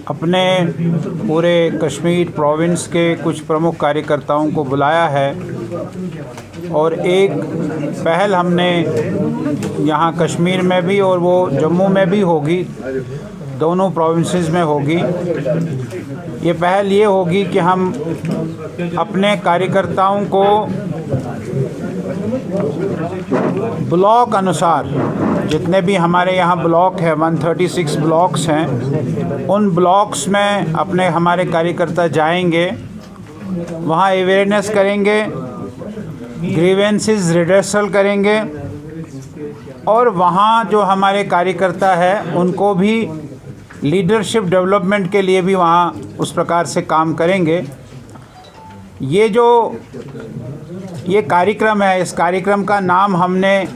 अपने पूरे कश्मीर प्रोविंस के कुछ प्रमुख कार्यकर्ताओं को बुलाया है और एक पहल हमने यहाँ कश्मीर में भी और वो जम्मू में भी होगी, दोनों प्रोविंसेस में होगी। ये पहल ये होगी कि हम अपने कार्यकर्ताओं को ब्लॉक अनुसार, जितने भी हमारे यहाँ ब्लॉक है 136 ब्लॉक्स हैं, उन ब्लॉक्स में अपने हमारे कार्यकर्ता जाएंगे, वहाँ अवेयरनेस करेंगे, ग्रीवेंसेस रिड्रेसल करेंगे और वहाँ जो हमारे कार्यकर्ता है उनको भी लीडरशिप डेवलपमेंट के लिए भी वहाँ उस प्रकार से काम करेंगे। ये कार्यक्रम है, इस कार्यक्रम का नाम हमने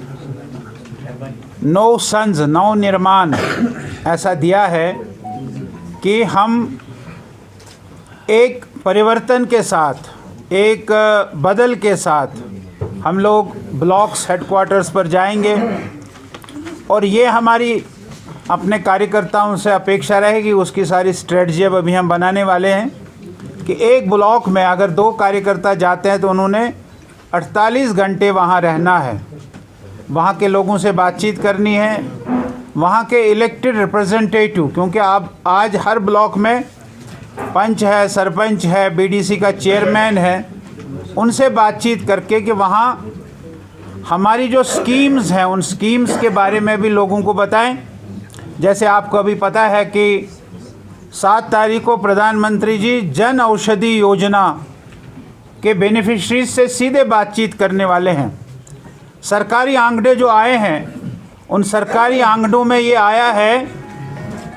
नौ सन्स नव निर्माण ऐसा दिया है कि हम एक परिवर्तन के साथ, एक बदल के साथ हम लोग ब्लॉक्स हेडक्वार्टर्स पर जाएंगे और ये हमारी अपने कार्यकर्ताओं से अपेक्षा रहेगी। उसकी सारी स्ट्रेटजी अब अभी हम बनाने वाले हैं कि एक ब्लॉक में अगर 2 कार्यकर्ता जाते हैं तो उन्होंने 48 घंटे वहाँ रहना है, वहाँ के लोगों से बातचीत करनी है, वहाँ के इलेक्टेड रिप्रेजेंटेटिव, क्योंकि आप आज हर ब्लॉक में पंच है, सरपंच है, बीडीसी का चेयरमैन है, उनसे बातचीत करके कि वहाँ हमारी जो स्कीम्स हैं उन स्कीम्स के बारे में भी लोगों को बताएं। जैसे आपको अभी पता है कि 7 तारीख को प्रधानमंत्री जी जन औषधि योजना के बेनिफिशरीज से सीधे बातचीत करने वाले हैं। सरकारी आंकड़े जो आए हैं, उन सरकारी आंकड़ों में ये आया है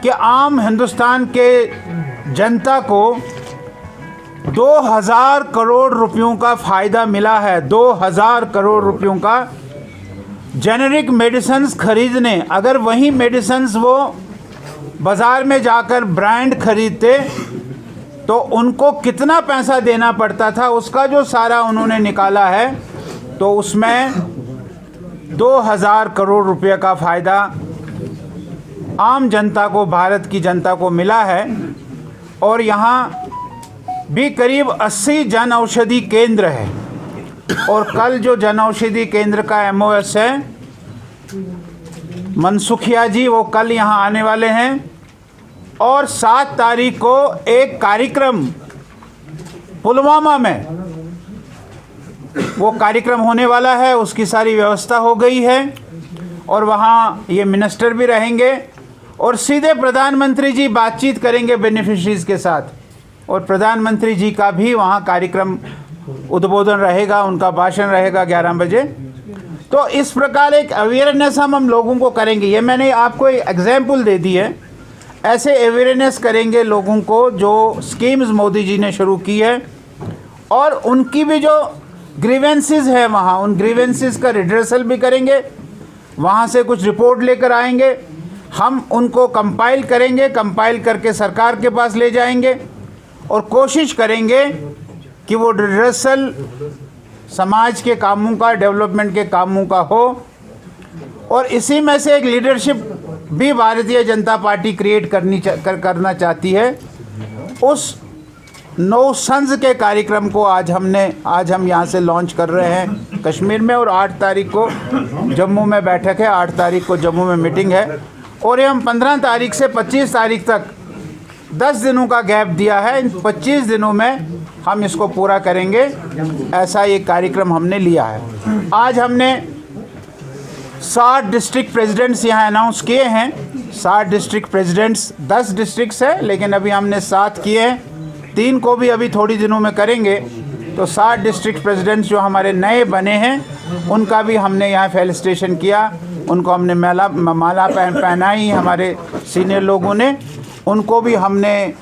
कि आम हिंदुस्तान के जनता को 2000 करोड़ रुपयों का फ़ायदा मिला है। 2000 करोड़ रुपयों का जेनेरिक मेडिसिन्स खरीदने, अगर वही मेडिसिन्स वो बाज़ार में जाकर ब्रांड खरीदते तो उनको कितना पैसा देना पड़ता था, उसका जो सारा उन्होंने निकाला है तो उसमें 2000 करोड़ रुपए का फ़ायदा आम जनता को, भारत की जनता को मिला है। और यहाँ भी करीब 80 जन औषधि केंद्र है और कल जो जन औषधि केंद्र का MOS है, मनसुखिया जी वो कल यहाँ आने वाले हैं और 7 तारीख को एक कार्यक्रम पुलवामा में वो कार्यक्रम होने वाला है, उसकी सारी व्यवस्था हो गई है और वहाँ ये मिनिस्टर भी रहेंगे और सीधे प्रधानमंत्री जी बातचीत करेंगे बेनिफिशरीज के साथ और प्रधानमंत्री जी का भी वहाँ कार्यक्रम उद्बोधन रहेगा, उनका भाषण रहेगा 11 बजे। तो इस प्रकार एक अवेयरनेस हम लोगों को करेंगे। ये मैंने आपको एक एग्जाम्पल दे दी है, ऐसे अवेयरनेस करेंगे लोगों को जो स्कीम्स मोदी जी ने शुरू की है और उनकी भी जो ग्रीवेंसेस है वहाँ, उन ग्रीवेंसेस का रिड्रेसल भी करेंगे। वहाँ से कुछ रिपोर्ट लेकर आएंगे, हम उनको कंपाइल करेंगे, कंपाइल करके सरकार के पास ले जाएंगे और कोशिश करेंगे कि वो रिड्रेसल समाज के कामों का, डेवलपमेंट के कामों का हो। और इसी में से एक लीडरशिप भी भारतीय जनता पार्टी क्रिएट करना चाहती है। उस 9 सन्स के कार्यक्रम को आज हम यहाँ से लॉन्च कर रहे हैं कश्मीर में और 8 तारीख को जम्मू में बैठक है, 8 तारीख को जम्मू में मीटिंग है और ये हम 15 तारीख से 25 तारीख तक 10 दिनों का गैप दिया है। इन 25 दिनों में हम इसको पूरा करेंगे, ऐसा ये कार्यक्रम हमने लिया है। आज हमने 60 डिस्ट्रिक्ट प्रेसिडेंट्स यहाँ अनाउंस किए हैं। 60 डिस्ट्रिक्ट प्रेसिडेंट्स, 10 डिस्ट्रिक्ट्स है लेकिन अभी हमने 7 किए हैं, 3 को भी अभी थोड़ी दिनों में करेंगे। तो 60 डिस्ट्रिक्ट प्रेसिडेंट्स जो हमारे नए बने हैं उनका भी हमने यहाँ फेलिसिटेशन किया, उनको हमने माला पहनाई, हमारे सीनियर लोगों ने उनको भी हमने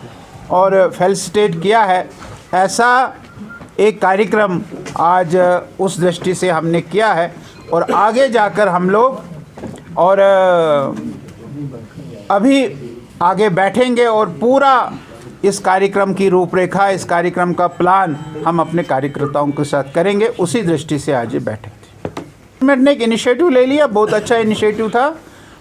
और फेलिसिटेट किया है। ऐसा एक कार्यक्रम आज उस दृष्टि से हमने किया है और आगे जाकर हम लोग और अभी आगे बैठेंगे और पूरा इस कार्यक्रम की रूपरेखा, इस कार्यक्रम का प्लान हम अपने कार्यकर्ताओं के साथ करेंगे। उसी दृष्टि से आज ये बैठे थे। गवर्नमेंट ने एक इनिशिएटिव ले लिया, बहुत अच्छा इनिशिएटिव था।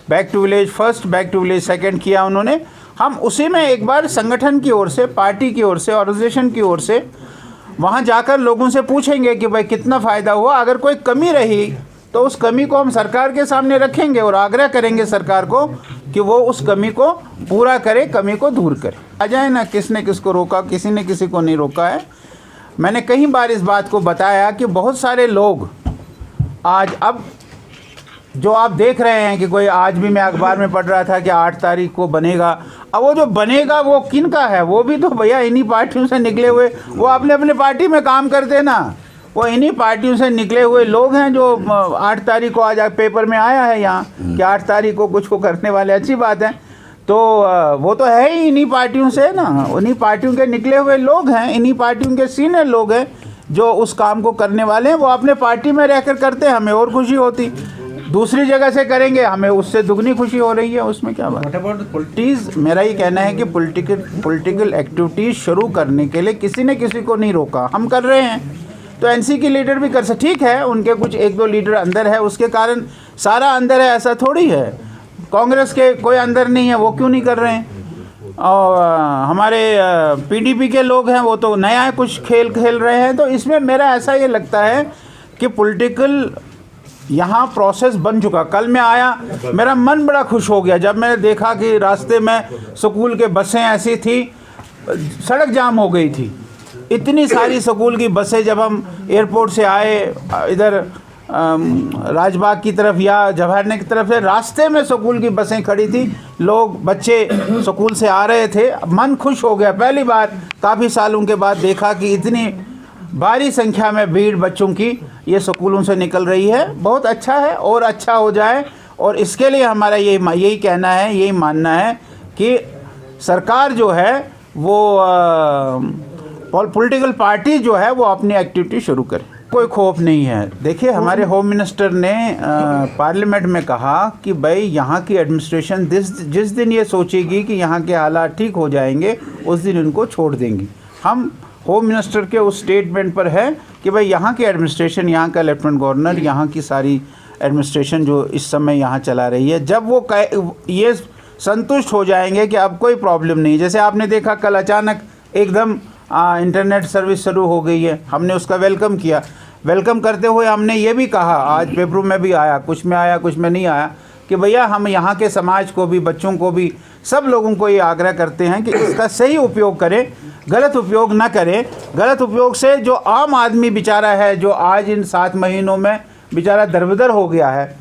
Back to village first, back to village second किया उन्होंने हम उसी में एक बार संगठन की ओर से, पार्टी की ओर से, ऑर्गेनाइजेशन की ओर से वहाँ जाकर लोगों से पूछेंगे कि भाई कितना फ़ायदा हुआ। अगर कोई कमी रही तो उस कमी को हम सरकार के सामने रखेंगे और आग्रह करेंगे सरकार को कि वो उस कमी को पूरा करे, कमी को दूर करे। आ जाए ना, किसने किसको रोका, किसी ने किसी को नहीं रोका है। मैंने कई बार इस बात को बताया कि बहुत सारे लोग आज, अब जो आप देख रहे हैं कि कोई, आज भी मैं अखबार में पढ़ रहा था कि 8 तारीख को बनेगा। अब वो जो बनेगा वो किन का है? वो भी तो भैया इन्हीं पार्टियों से निकले हुए, वो अपने अपने पार्टी में काम करते ना, वो इन्हीं पार्टियों से निकले हुए लोग हैं जो 8 तारीख को, आज पेपर में आया है यहाँ कि 8 तारीख को कुछ को करने वाले, अच्छी बात है। तो वो तो है ही इन्हीं पार्टियों से ना, उन्हीं पार्टियों के निकले हुए लोग हैं, इन्हीं पार्टियों के सीनियर लोग हैं जो उस काम को करने वाले हैं। वो अपने पार्टी में रहकर करते हैं, हमें और खुशी होती। दूसरी जगह से करेंगे, हमें उससे दुगनी खुशी हो रही है, उसमें क्या बात। पॉलिटिक्स, मेरा ये कहना है कि पॉलिटिकल एक्टिविटीज़ शुरू करने के लिए किसी ने किसी को नहीं रोका, हम कर रहे हैं। तो एनसी के लीडर भी कर सकते, ठीक है, उनके कुछ 1-2 लीडर अंदर है, उसके कारण सारा अंदर है, ऐसा थोड़ी है। कांग्रेस के कोई अंदर नहीं है, वो क्यों नहीं कर रहे हैं? और हमारे पीडीपी के लोग हैं, वो तो नया कुछ खेल खेल रहे हैं। तो इसमें मेरा ऐसा ये लगता है कि पॉलिटिकल यहाँ प्रोसेस बन चुका। कल मैं आया, मेरा मन बड़ा खुश हो गया जब मैंने देखा कि रास्ते में स्कूल के बसें ऐसी थी, सड़क जाम हो गई थी। इतनी सारी स्कूल की बसें, जब हम एयरपोर्ट से आए इधर राजबाग की तरफ या जवाहर की तरफ से, रास्ते में स्कूल की बसें खड़ी थी, लोग, बच्चे स्कूल से आ रहे थे। मन खुश हो गया, पहली बार काफ़ी सालों के बाद देखा कि इतनी भारी संख्या में भीड़ बच्चों की ये स्कूलों से निकल रही है। बहुत अच्छा है और अच्छा हो जाए। और इसके लिए हमारा यही कहना है, यही मानना है कि सरकार जो है वो पॉलिटिकल पार्टी जो है वो अपनी एक्टिविटी शुरू करे, कोई खौफ नहीं है। देखिए, हमारे होम मिनिस्टर ने पार्लियामेंट में कहा कि भाई यहाँ की एडमिनिस्ट्रेशन जिस दिन ये सोचेगी कि यहाँ के हालात ठीक हो जाएंगे, उस दिन इनको छोड़ देंगी। हम होम मिनिस्टर के उस स्टेटमेंट पर है कि भाई यहाँ की एडमिनिस्ट्रेशन, यहाँ का लेफ्टिनेंट गवर्नर, यहाँ की सारी एडमिनिस्ट्रेशन जो इस समय यहाँ चला रही है, जब वो ये संतुष्ट हो जाएंगे कि अब कोई प्रॉब्लम नहीं, जैसे आपने देखा कल अचानक एकदम इंटरनेट सर्विस शुरू हो गई है, हमने उसका वेलकम किया। वेलकम करते हुए हमने ये भी कहा, आज पेपरों में भी आया, कुछ में आया कुछ में नहीं आया, कि भैया हम यहाँ के समाज को भी, बच्चों को भी, सब लोगों को ये आग्रह करते हैं कि इसका सही उपयोग करें, गलत उपयोग ना करें। गलत उपयोग से जो आम आदमी बेचारा है, जो आज इन 7 महीनों में बेचारा दरबदर हो गया है।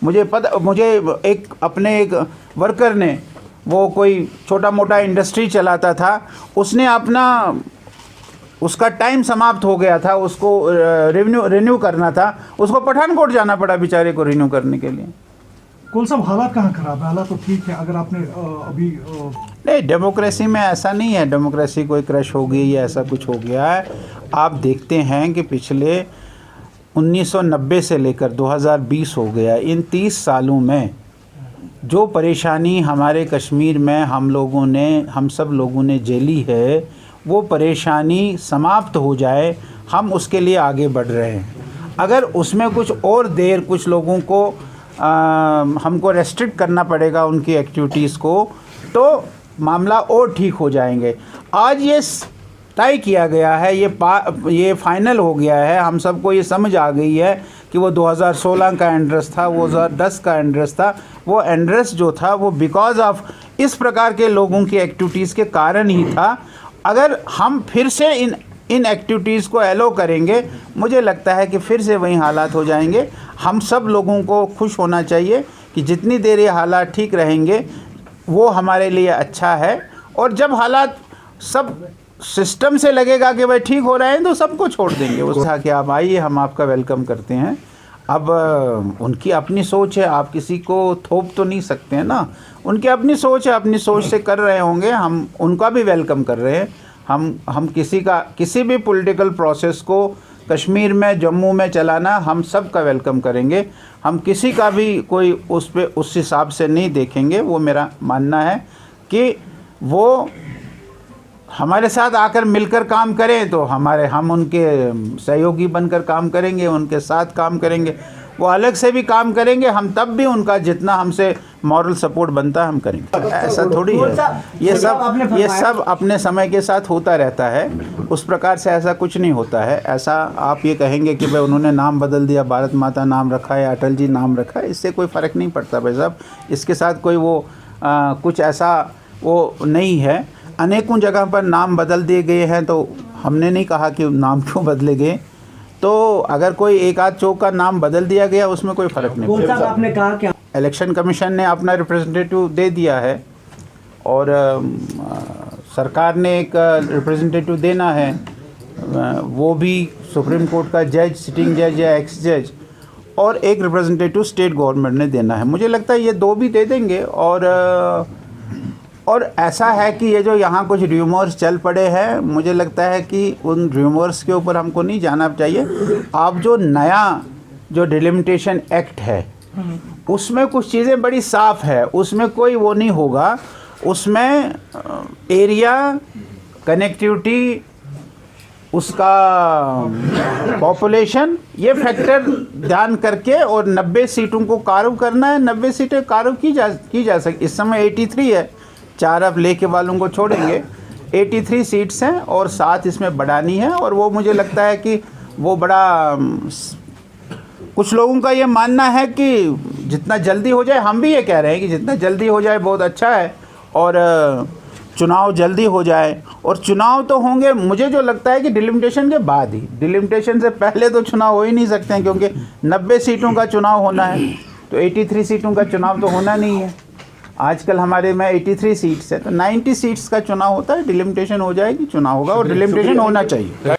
मुझे अपने एक वर्कर ने, वो कोई छोटा मोटा इंडस्ट्री चलाता था, उसने उसका टाइम समाप्त हो गया था, उसको रिन्यू करना था, उसको पठानकोट जाना पड़ा बेचारे को रिन्यू करने के लिए। कौन सा हालात कहाँ खराब है? हालात तो ठीक है। अगर आपने अभी नहीं, डेमोक्रेसी में ऐसा नहीं है, डेमोक्रेसी कोई क्रश हो गई या ऐसा कुछ हो गया है। आप देखते हैं कि पिछले 1990 से लेकर 2020 हो गया, इन 30 सालों में जो परेशानी हमारे कश्मीर में हम सब लोगों ने झेली है, वो परेशानी समाप्त हो जाए, हम उसके लिए आगे बढ़ रहे हैं। अगर उसमें कुछ और देर, कुछ लोगों को हमको रेस्ट्रिक्ट करना पड़ेगा उनकी एक्टिविटीज़ को, तो मामला और ठीक हो जाएंगे। आज ये तय किया गया है, ये फाइनल हो गया है, हम सबको ये समझ आ गई है कि वो 2016 का एंड्रेस था, वो 2010 का एंड्रेस था। वो एंड्रेस जो था वो बिकॉज ऑफ इस प्रकार के लोगों की एक्टिविटीज़ के कारण ही था। अगर हम फिर से इन एक्टिविटीज़ को एलो करेंगे, मुझे लगता है कि फिर से वही हालात हो जाएंगे। हम सब लोगों को खुश होना चाहिए कि जितनी देर ये हालात ठीक रहेंगे वो हमारे लिए अच्छा है। और जब हालात सब सिस्टम से लगेगा कि भाई ठीक हो रहे हैं, तो सबको छोड़ देंगे। वो कहा कि आप आइए, हम आपका वेलकम करते हैं। अब उनकी अपनी सोच है, आप किसी को थोप तो नहीं सकते हैं ना, उनकी अपनी सोच है, अपनी सोच से कर रहे होंगे, हम उनका भी वेलकम कर रहे हैं। हम किसी भी पॉलिटिकल प्रोसेस को कश्मीर में, जम्मू में चलाना, हम सब का वेलकम करेंगे। हम किसी का भी कोई उस हिसाब से नहीं देखेंगे। वो मेरा मानना है कि वो हमारे साथ आकर मिलकर काम करें तो हम उनके सहयोगी बनकर काम करेंगे, उनके साथ काम करेंगे। वो अलग से भी काम करेंगे, हम तब भी उनका जितना हमसे मॉरल सपोर्ट बनता है हम करेंगे। ऐसा थोड़ी है, ये सब अपने समय के साथ होता रहता है, उस प्रकार से ऐसा कुछ नहीं होता है। ऐसा आप ये कहेंगे कि भाई उन्होंने नाम बदल दिया, भारत माता नाम रखा है, अटल जी नाम रखा है, इससे कोई फ़र्क नहीं पड़ता भाई साहब। इसके साथ कोई वो कुछ ऐसा वो नहीं है। अनेकों जगह पर नाम बदल दिए गए हैं, तो हमने नहीं कहा कि नाम क्यों बदले गए। तो अगर कोई एक आध चौक का नाम बदल दिया गया उसमें कोई फ़र्क नहीं पड़ता। आपने कहा क्या इलेक्शन कमीशन ने अपना रिप्रेजेंटेटिव दे दिया है और सरकार ने एक रिप्रेजेंटेटिव देना है, वो भी सुप्रीम कोर्ट का जज, सिटिंग जज या एक्स जज, और एक रिप्रेजेंटेटिव स्टेट गवर्नमेंट ने देना है। मुझे लगता है ये दो भी दे देंगे। और ऐसा है कि ये जो यहाँ कुछ र्यूमर्स चल पड़े हैं, मुझे लगता है कि उन र्यूमर्स के ऊपर हमको नहीं जाना चाहिए। आप जो नया जो डिलिमिटेशन एक्ट है उसमें कुछ चीज़ें बड़ी साफ़ है, उसमें कोई वो नहीं होगा। उसमें एरिया, कनेक्टिविटी, उसका पॉपुलेशन, ये फैक्टर ध्यान करके और 90 सीटों को कार्व करना है। 90 सीटें कार्व की जा सकती। इस समय 83 है, 4 अब लेके वालों को छोड़ेंगे। 83 सीट्स हैं और 7 इसमें बढ़ानी है। और वो मुझे लगता है कि वो बड़ा, कुछ लोगों का ये मानना है कि जितना जल्दी हो जाए, हम भी ये कह रहे हैं कि जितना जल्दी हो जाए बहुत अच्छा है, और चुनाव जल्दी हो जाए। और चुनाव तो होंगे, मुझे जो लगता है कि डिलिमिटेशन के बाद ही, डिलिमिटेशन से पहले तो चुनाव हो ही नहीं सकते हैं, क्योंकि 90 सीटों का चुनाव होना है, तो 83 सीटों का चुनाव तो होना नहीं है। आजकल हमारे में 83 सीट्स है, तो 90 सीट्स का चुनाव होता है। डिलिमिटेशन हो जाएगी, चुनाव होगा, और डिलिमिटेशन होना चाहिए।